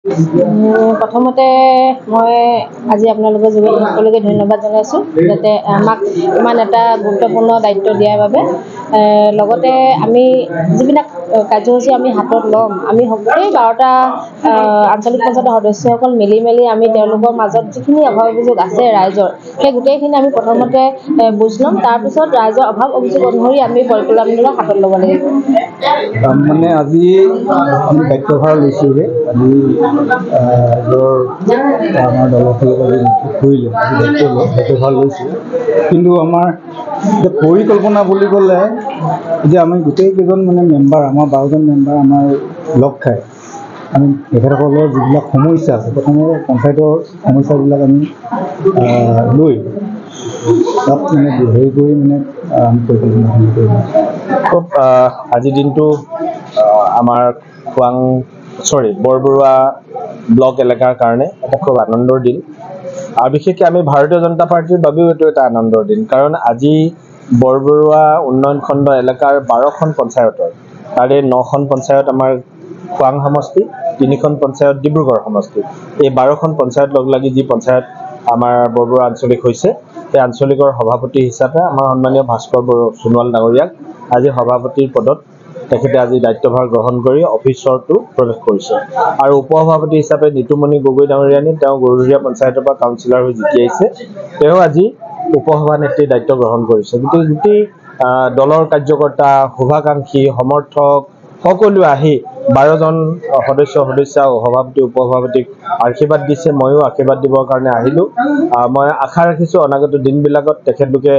প্ৰথমতে মই আজি আপোনালোকৰ যোগেদি সকলোকে ধন্যবাদ জনাইছোঁ যাতে আমাক ইমান এটা গুৰুত্বপূৰ্ণ দায়িত্ব দিয়াৰ বাবে। লগতে আমি যিবিলাক কাৰ্যসূচী আমি হাতত ল'ম, আমি গোটেই 12টা আঞ্চলিক পঞ্চায়তৰ সদস্যসকল মিলি আমি তেওঁলোকৰ মাজত যিখিনি অভাৱ অভিযোগ আছে ৰাইজৰ, সেই গোটেইখিনি আমি প্ৰথমতে বুজ ল'ম। তাৰপিছত ৰাইজৰ অভাৱ অভিযোগ অনুসৰি আমি পৰিকল্পনা হাতত ল'ব লাগিব। মানে আজি আমি দায়িত্বভাৰ লৈছোঁ যে আজি আমাৰ দলৰ ফালৰ কৰিলে দায়িত্বভাৰ লৈছোঁ। কিন্তু আমাৰ পৰিকল্পনা বুলি ক'লে যে আমি গোটেইকেইজন মানে মেম্বাৰ, আমাৰ 12জন মেম্বাৰ আমাৰ লগ খাই আমি তেখেতসকলৰ যিবিলাক সমস্যা আছে, প্ৰথমে পঞ্চায়তৰ সমস্যাবিলাক আমি লৈ তাত মানে হেৰি কৰি মানে আমি পৰিকল্পনা কৰিম। খুব আজিৰ দিনটো আমাৰ বৰবৰুৱা ব্লক এলেকাৰ কাৰণে এটা খুব আনন্দৰ দিন, আৰু বিশেষকৈ আমি ভাৰতীয় জনতা পাৰ্টিৰ বাবেও এইটো এটা আনন্দৰ দিন। কাৰণ আজি বৰবৰুৱা উন্নয়ন খণ্ড এলেকাৰ 12খন পঞ্চায়তৰ তাৰে 9খন পঞ্চায়ত আমাৰ খোৱাং সমষ্টি, 3খন পঞ্চায়ত ডিব্ৰুগড় সমষ্টি, এই 12খন পঞ্চায়ত লগ লাগি যি পঞ্চায়ত আমাৰ বৰবৰুৱা আঞ্চলিক হৈছে, সেই আঞ্চলিকৰ সভাপতি হিচাপে আমাৰ সন্মানীয় ভাস্কৰ সোণোৱাল ডাঙৰীয়াক আজি সভাপতিৰ পদত তেখেতে আজি দায়িত্বভাৰ গ্ৰহণ কৰি অফিচৰটো প্ৰৱেশ কৰিছে। আৰু উপসভাপতি হিচাপে নিতুমণি গগৈ ডাঙৰীয়ানী, তেওঁ গৰুধুৰীয়া পঞ্চায়তৰ পৰা কাউন্সিলৰ হৈ জিকি আহিছে, তেওঁ আজি উপসভানেত্ৰীৰ দায়িত্ব গ্ৰহণ কৰিছে। গোটেই দলৰ কাৰ্যকৰ্তা, শুভাকাংক্ষী, সমৰ্থক সকলোৱে আহি 12জন সদস্যা সভাপতি উপসভাপতিক আশীৰ্বাদ দিছে। ময়ো আশীৰ্বাদ দিবৰ কাৰণে আহিলোঁ। মই আশা ৰাখিছোঁ অনাগত দিনবিলাকত তেখেতলোকে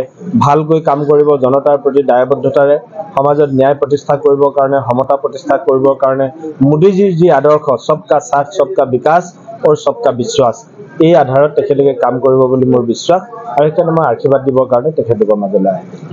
ভালকৈ কাম কৰিব, জনতাৰ প্ৰতি দায়বদ্ধতাৰে সমাজত ন্যায় প্ৰতিষ্ঠা কৰিবৰ কাৰণে, সমতা প্ৰতিষ্ঠা কৰিবৰ কাৰণে মোদীজীৰ যি আদৰ্শ সবকা সাথ সবকা বিকাশ আৰু সবকা বিশ্বাস, এই আধাৰত তেখেতলোকে কাম কৰিব বুলি মোৰ বিশ্বাস, আৰু সেইকাৰণে মই আশীৰ্বাদ দিবৰ কাৰণে তেখেতলোকৰ মাজলৈ আহিলোঁ।